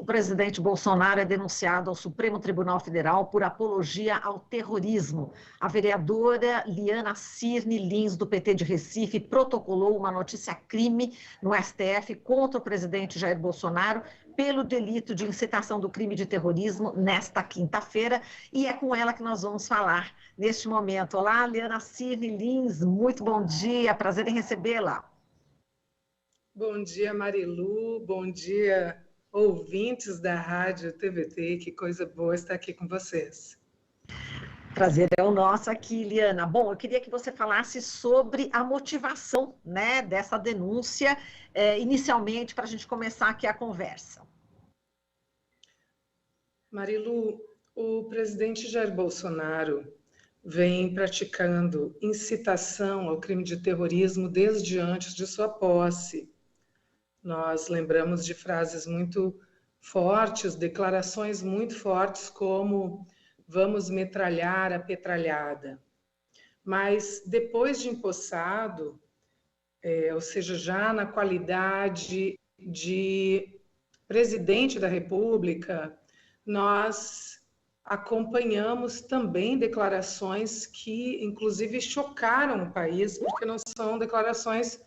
presidente Bolsonaro é denunciado ao Supremo Tribunal Federal por apologia ao terrorismo. A vereadora Liana Cirne Lins, do PT de Recife, protocolou uma notícia-crime no STF contra o presidente Jair Bolsonaro pelo delito de incitação do crime de terrorismo nesta quinta-feira, e é com ela que nós vamos falar neste momento. Olá, Liana Cirne Lins, muito bom dia, prazer em recebê-la. Bom dia, Marilu, bom dia, ouvintes da Rádio TVT, que coisa boa estar aqui com vocês. Prazer é o nosso aqui, Liana. Bom, eu queria que você falasse sobre a motivação, né, dessa denúncia, inicialmente, para a gente começar aqui a conversa. Marilu, o presidente Jair Bolsonaro vem praticando incitação ao crime de terrorismo desde antes de sua posse. Nós lembramos de frases muito fortes, declarações muito fortes, como vamos metralhar a petralhada. Mas depois de empossado, ou seja, já na qualidade de presidente da República, nós acompanhamos também declarações que, inclusive, chocaram o país, porque não são declarações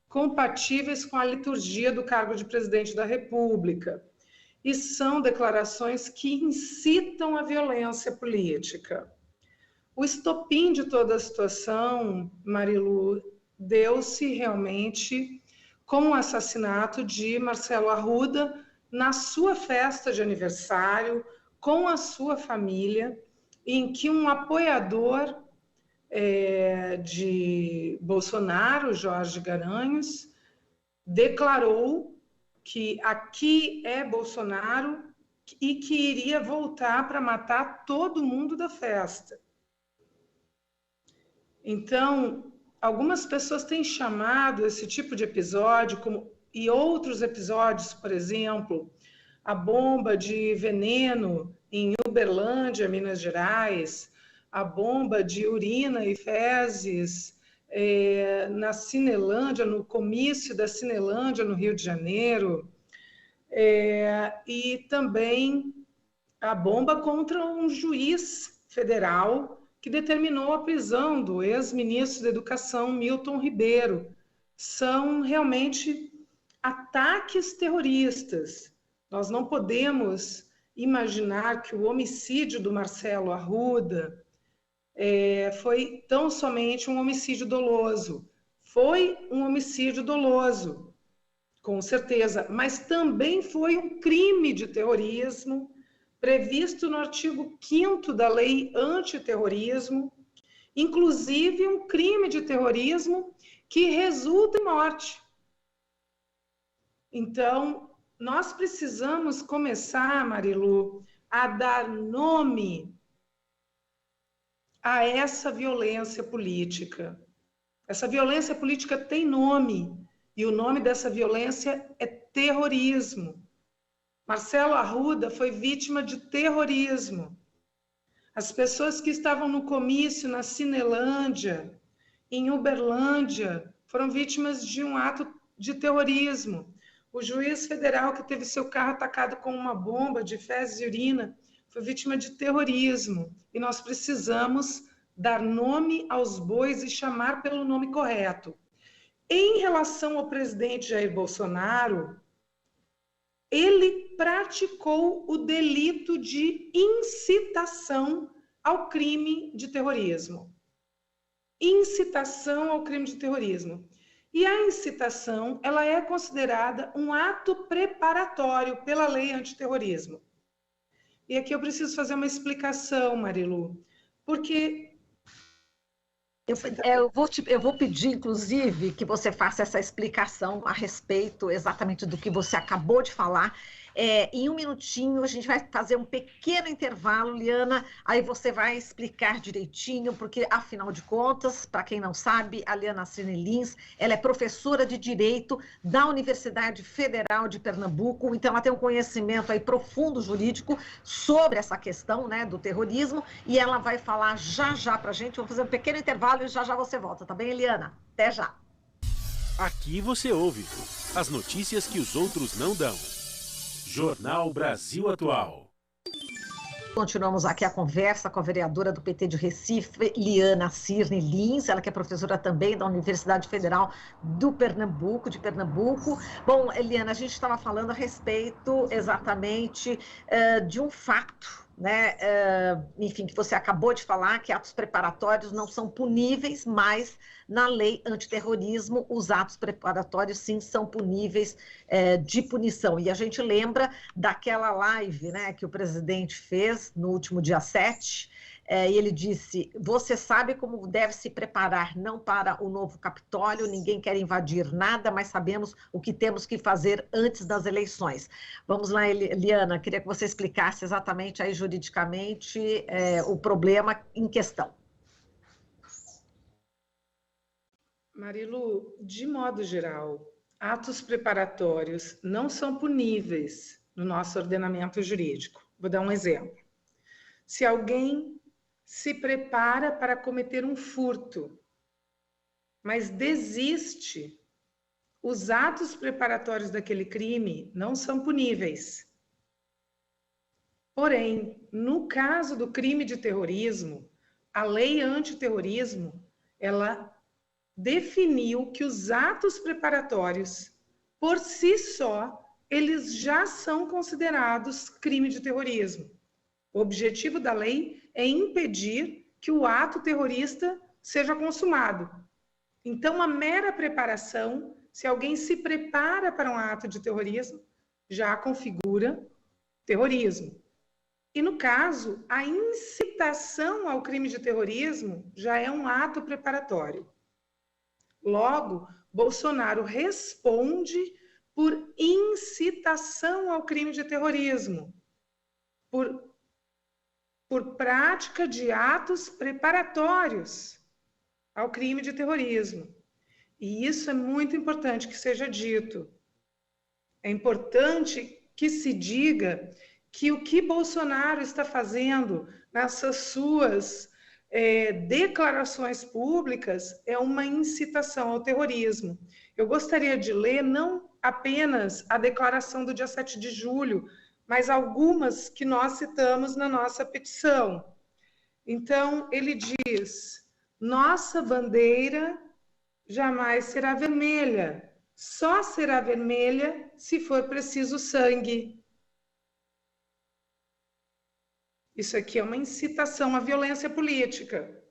compatíveis com a liturgia do cargo de presidente da República. E são declarações que incitam a violência política. O estopim de toda a situação, Marilu, deu-se realmente com o assassinato de Marcelo Arruda na sua festa de aniversário, com a sua família, em que um apoiador de Bolsonaro, Jorge Garanhos, declarou que aqui é Bolsonaro e que iria voltar para matar todo mundo da festa. Então, algumas pessoas têm chamado esse tipo de episódio, e outros episódios, por exemplo, a bomba de veneno em Uberlândia, Minas Gerais, a bomba de urina e fezes na Cinelândia, no comício da Cinelândia, no Rio de Janeiro, e também a bomba contra um juiz federal que determinou a prisão do ex-ministro da Educação, Milton Ribeiro. São realmente ataques terroristas. Nós não podemos imaginar que o homicídio do Marcelo Arruda foi tão somente um homicídio doloso. Foi um homicídio doloso, com certeza, mas também foi um crime de terrorismo previsto no artigo 5º da Lei Antiterrorismo, inclusive um crime de terrorismo que resulta em morte. Então, nós precisamos começar, Marilu, a dar nome a essa violência política. Essa violência política tem nome, e o nome dessa violência é terrorismo. Marcelo Arruda foi vítima de terrorismo. As pessoas que estavam no comício na Cinelândia, em Uberlândia, foram vítimas de um ato de terrorismo. O juiz federal que teve seu carro atacado com uma bomba de fezes e urina foi vítima de terrorismo, e nós precisamos dar nome aos bois e chamar pelo nome correto. Em relação ao presidente Jair Bolsonaro, ele praticou o delito de incitação ao crime de terrorismo. Incitação ao crime de terrorismo. E a incitação, ela é considerada um ato preparatório pela lei antiterrorismo. E aqui eu preciso fazer uma explicação, Marilu, porque... Eu vou pedir, inclusive, que você faça essa explicação a respeito exatamente do que você acabou de falar. Em um minutinho, a gente vai fazer um pequeno intervalo, Liana, aí você vai explicar direitinho, porque, afinal de contas, para quem não sabe, a Liana Cirne Lins, ela é professora de Direito da Universidade Federal de Pernambuco, então ela tem um conhecimento aí profundo jurídico sobre essa questão, né, do terrorismo, e ela vai falar já para a gente. Vamos fazer um pequeno intervalo e já você volta, tá bem, Eliana? Até já! Aqui você ouve as notícias que os outros não dão. Jornal Brasil Atual. Continuamos aqui a conversa com a vereadora do PT de Recife, Liana Cirne Lins, ela que é professora também da Universidade Federal de Pernambuco. Bom, Liana, a gente estava falando a respeito exatamente de um fato, né? Enfim, que você acabou de falar, que atos preparatórios não são puníveis, mas na lei antiterrorismo, os atos preparatórios, sim, são puníveis de punição. E a gente lembra daquela live, né, que o presidente fez no último dia 7, e ele disse: você sabe como deve se preparar, não para o novo Capitólio, ninguém quer invadir nada, mas sabemos o que temos que fazer antes das eleições. Vamos lá, Liana, queria que você explicasse exatamente aí juridicamente o problema em questão. Marilu, de modo geral, atos preparatórios não são puníveis no nosso ordenamento jurídico. Vou dar um exemplo. Se alguém se prepara para cometer um furto, mas desiste, os atos preparatórios daquele crime não são puníveis. Porém, no caso do crime de terrorismo, a lei antiterrorismo, ela definiu que os atos preparatórios, por si só, eles já são considerados crime de terrorismo. O objetivo da lei é impedir que o ato terrorista seja consumado. Então, a mera preparação, se alguém se prepara para um ato de terrorismo, já configura terrorismo. E, no caso, a incitação ao crime de terrorismo já é um ato preparatório. Logo, Bolsonaro responde por incitação ao crime de terrorismo, por prática de atos preparatórios ao crime de terrorismo. E isso é muito importante que seja dito. É importante que se diga que o que Bolsonaro está fazendo nessas suas declarações públicas é uma incitação ao terrorismo. Eu gostaria de ler não apenas a declaração do dia 7 de julho, mas algumas que nós citamos na nossa petição. Então, ele diz: nossa bandeira jamais será vermelha, só será vermelha se for preciso sangue. Isso aqui é uma incitação à violência política.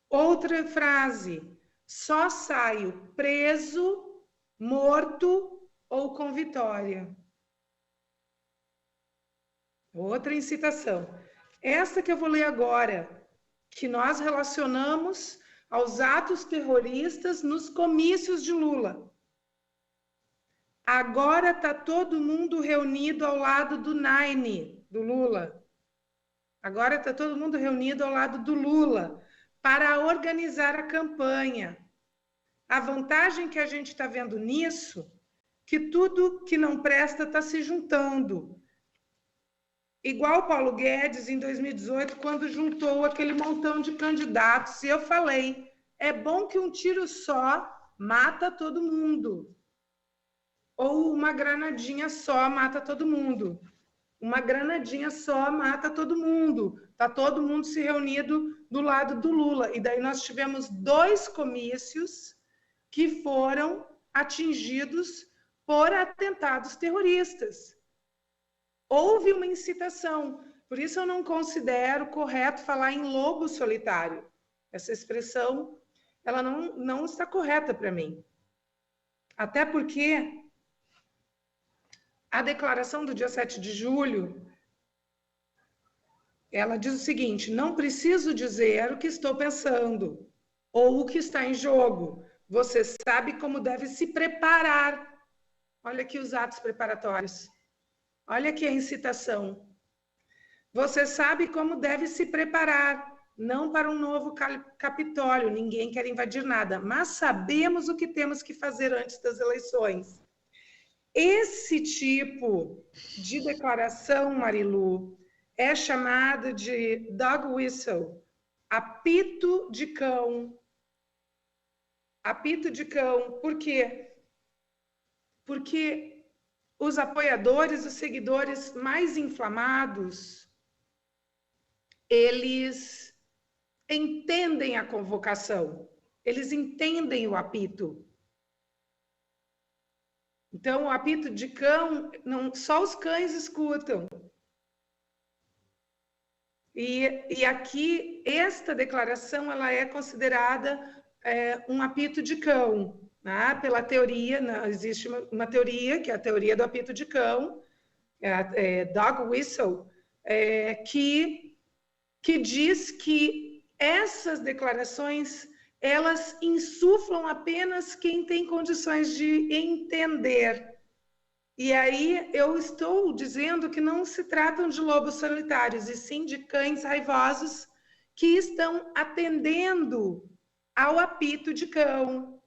Outra frase: só saio preso, morto ou com vitória. Outra incitação. Esta que eu vou ler agora, que nós relacionamos aos atos terroristas nos comícios de Lula. Agora está todo mundo reunido ao lado do Nine, do Lula. Agora está todo mundo reunido ao lado do Lula para organizar a campanha. A vantagem que a gente está vendo nisso, que tudo que não presta está se juntando. Igual Paulo Guedes, em 2018, quando juntou aquele montão de candidatos. E eu falei, é bom que um tiro só mata todo mundo. Ou uma granadinha só mata todo mundo. Uma granadinha só mata todo mundo. Está todo mundo se reunido do lado do Lula. E daí nós tivemos 2 comícios que foram atingidos por atentados terroristas. Houve uma incitação. Por isso eu não considero correto falar em lobo solitário. Essa expressão, ela não está correta para mim. Até porque a declaração do dia 7 de julho, ela diz o seguinte: não preciso dizer o que estou pensando ou o que está em jogo. Você sabe como deve se preparar. Olha aqui os atos preparatórios. Olha aqui a incitação. Você sabe como deve se preparar, não para um novo Capitólio. Ninguém quer invadir nada, mas sabemos o que temos que fazer antes das eleições. Esse tipo de declaração, Marilu, é chamado de dog whistle, apito de cão. Apito de cão. Por quê? Porque os apoiadores, os seguidores mais inflamados, eles entendem a convocação, eles entendem o apito. Então, o apito de cão, só os cães escutam. E aqui, esta declaração, ela é considerada um apito de cão, né? Pela teoria, existe uma teoria, que é a teoria do apito de cão, dog whistle, que diz que essas declarações, elas insuflam apenas quem tem condições de entender. E aí eu estou dizendo que não se tratam de lobos solitários, e sim de cães raivosos que estão atendendo ao apito de cão.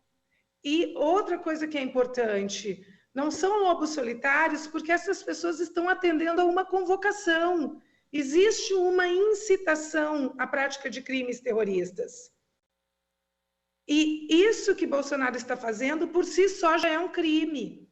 E outra coisa que é importante, não são lobos solitários porque essas pessoas estão atendendo a uma convocação. Existe uma incitação à prática de crimes terroristas. E isso que Bolsonaro está fazendo, por si só, já é um crime.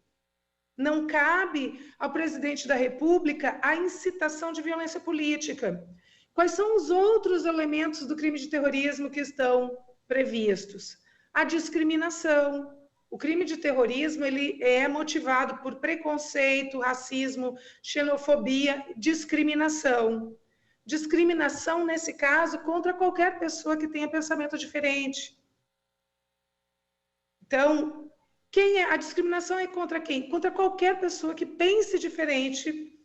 Não cabe ao presidente da República a incitação de violência política. Quais são os outros elementos do crime de terrorismo que estão previstos? A discriminação. O crime de terrorismo, ele é motivado por preconceito, racismo, xenofobia, discriminação. Discriminação, nesse caso, contra qualquer pessoa que tenha pensamento diferente. Então, a discriminação é contra quem? Contra qualquer pessoa que pense diferente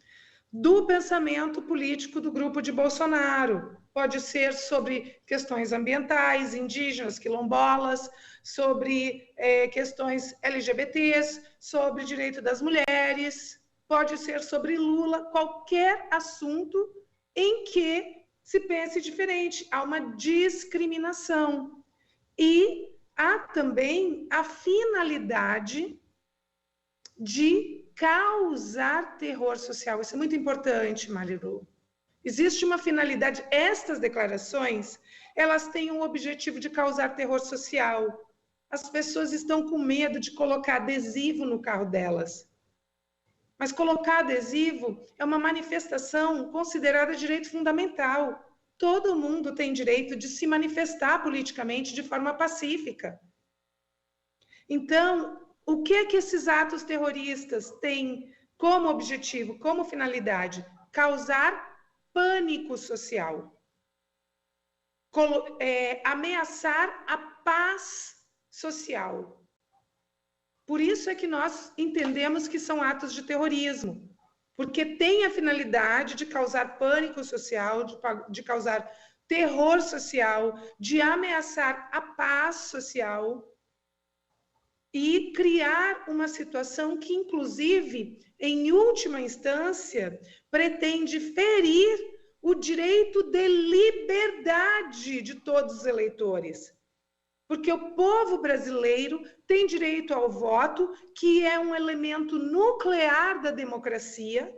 do pensamento político do grupo de Bolsonaro. Pode ser sobre questões ambientais, indígenas, quilombolas, sobre questões LGBTs, sobre direito das mulheres, pode ser sobre Lula, qualquer assunto em que se pense diferente. Há uma discriminação. E há também a finalidade de causar terror social. Isso é muito importante, Marilu. Existe uma finalidade. Estas declarações, elas têm o objetivo de causar terror social. As pessoas estão com medo de colocar adesivo no carro delas. Mas colocar adesivo é uma manifestação considerada direito fundamental. Todo mundo tem direito de se manifestar politicamente de forma pacífica. Então, o que é que esses atos terroristas têm como objetivo, como finalidade? Causar pânico social. Ameaçar a paz social. Por isso é que nós entendemos que são atos de terrorismo. Porque tem a finalidade de causar pânico social, de causar terror social, de ameaçar a paz social e criar uma situação que, inclusive, em última instância, pretende ferir o direito de liberdade de todos os eleitores. Porque o povo brasileiro tem direito ao voto, que é um elemento nuclear da democracia,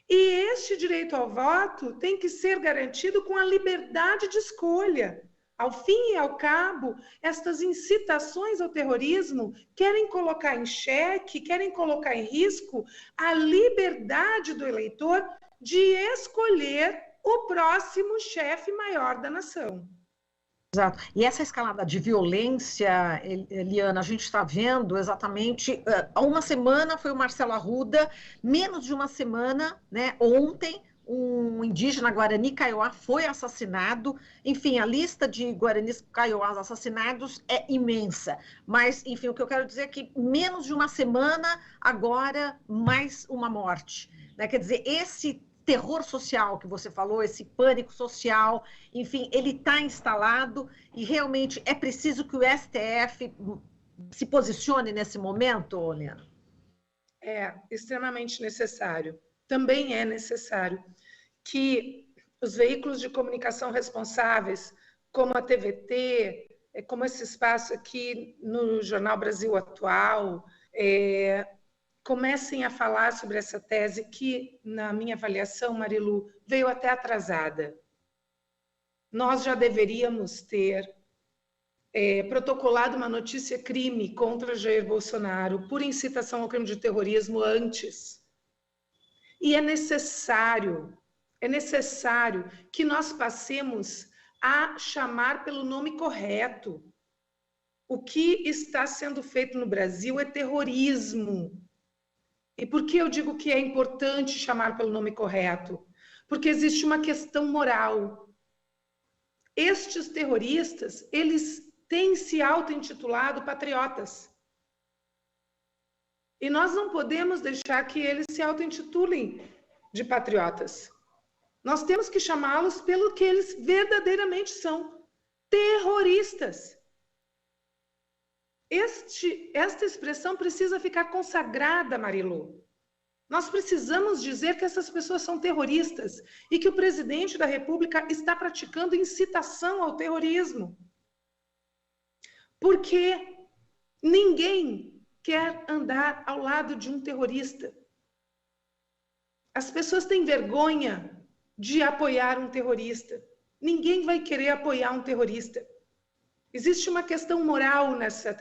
e este direito ao voto tem que ser garantido com a liberdade de escolha. Ao fim e ao cabo, estas incitações ao terrorismo querem colocar em xeque, querem colocar em risco a liberdade do eleitor de escolher o próximo chefe maior da nação. Exato. E essa escalada de violência, Eliana, a gente está vendo exatamente, há uma semana foi o Marcelo Arruda, menos de uma semana, né, ontem, um indígena Guarani Kaiowá foi assassinado. Enfim, a lista de Guaranis Kaiowás assassinados é imensa. Mas, enfim, o que eu quero dizer é que menos de uma semana, agora, mais uma morte. Né? Quer dizer, esse terror social que você falou, esse pânico social, enfim, ele está instalado e realmente é preciso que o STF se posicione nesse momento, Eliana? É extremamente necessário. Também é necessário que os veículos de comunicação responsáveis, como a TVT, como esse espaço aqui no Jornal Brasil Atual, comecem a falar sobre essa tese que, na minha avaliação, Marilu, veio até atrasada. Nós já deveríamos ter protocolado uma notícia-crime contra Jair Bolsonaro por incitação ao crime de terrorismo antes. E é necessário que nós passemos a chamar pelo nome correto. O que está sendo feito no Brasil é terrorismo. E por que eu digo que é importante chamar pelo nome correto? Porque existe uma questão moral. Estes terroristas, eles têm se auto-intitulado patriotas. E nós não podemos deixar que eles se auto-intitulem de patriotas. Nós temos que chamá-los pelo que eles verdadeiramente são, terroristas. Esta expressão precisa ficar consagrada, Marilu. Nós precisamos dizer que essas pessoas são terroristas e que o presidente da República está praticando incitação ao terrorismo. Porque ninguém quer andar ao lado de um terrorista. As pessoas têm vergonha de apoiar um terrorista. Ninguém vai querer apoiar um terrorista. Existe uma questão moral nessa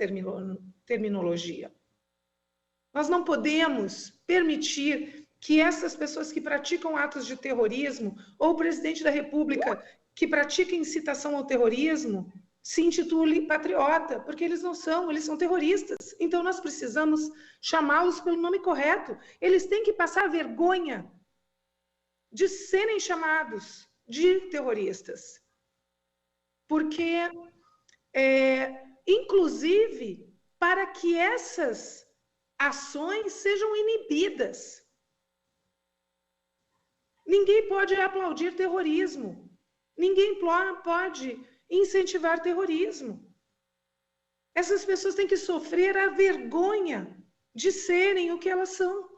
terminologia. Nós não podemos permitir que essas pessoas que praticam atos de terrorismo, ou o presidente da República que pratica incitação ao terrorismo, se intitule patriota, porque eles não são, eles são terroristas. Então nós precisamos chamá-los pelo nome correto. Eles têm que passar vergonha de serem chamados de terroristas. Porque, inclusive, para que essas ações sejam inibidas. Ninguém pode aplaudir terrorismo. Ninguém pode incentivar terrorismo. Essas pessoas têm que sofrer a vergonha de serem o que elas são.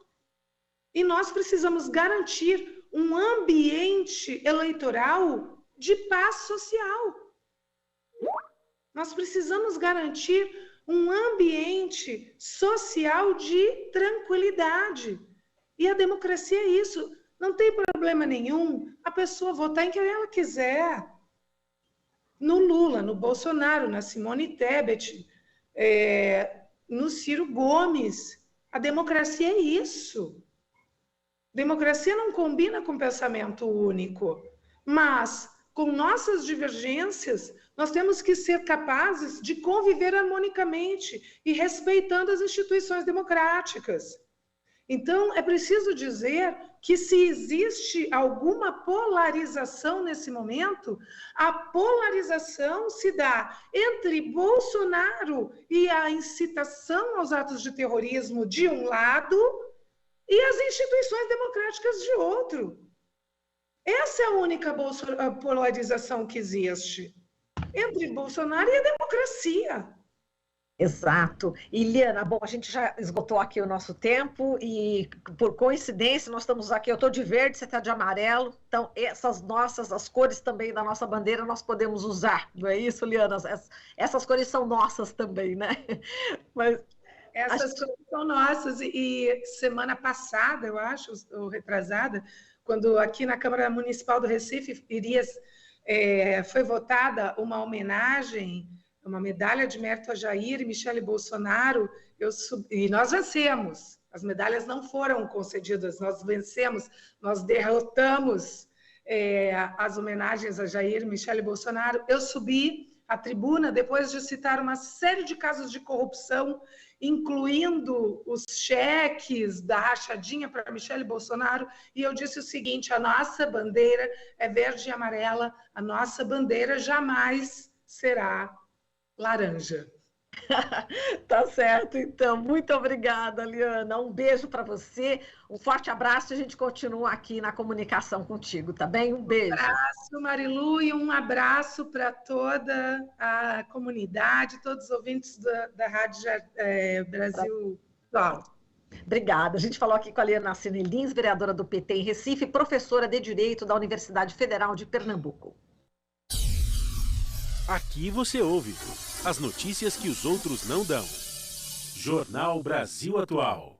E nós precisamos garantir um ambiente eleitoral de paz social. Nós precisamos garantir um ambiente social de tranquilidade. E a democracia é isso. Não tem problema nenhum a pessoa votar em quem ela quiser. No Lula, no Bolsonaro, na Simone Tebet, no Ciro Gomes. A democracia é isso. Democracia não combina com pensamento único, mas com nossas divergências, nós temos que ser capazes de conviver harmonicamente e respeitando as instituições democráticas. Então, é preciso dizer que se existe alguma polarização nesse momento, a polarização se dá entre Bolsonaro e a incitação aos atos de terrorismo de um lado e as instituições democráticas de outro. Essa é a única polarização que existe entre Bolsonaro e a democracia. Exato. E, Liana, bom, a gente já esgotou aqui o nosso tempo e, por coincidência, nós estamos aqui, eu estou de verde, você está de amarelo, então as cores também da nossa bandeira nós podemos usar, não é isso, Liana? Essas cores são nossas também, né? Mas essas cores são nossas e semana passada, eu acho, ou retrasada, quando aqui na Câmara Municipal do Recife foi votada uma homenagem, uma medalha de mérito a Jair e Michele Bolsonaro, e nós vencemos. As medalhas não foram concedidas, nós vencemos, nós derrotamos as homenagens a Jair e Michele Bolsonaro. Eu subi à tribuna depois de citar uma série de casos de corrupção, incluindo os cheques da rachadinha para Michele Bolsonaro, e eu disse o seguinte: a nossa bandeira é verde e amarela, a nossa bandeira jamais será laranja. Tá certo, então. Muito obrigada, Liana. Um beijo para você, um forte abraço e a gente continua aqui na comunicação contigo, tá bem? Um beijo. Um abraço, Marilu, e um abraço para toda a comunidade, todos os ouvintes da Rádio Brasil Atual. Obrigada. A gente falou aqui com a Liana Assine Lins, vereadora do PT em Recife, professora de Direito da Universidade Federal de Pernambuco. Aqui você ouve as notícias que os outros não dão. Jornal Brasil Atual.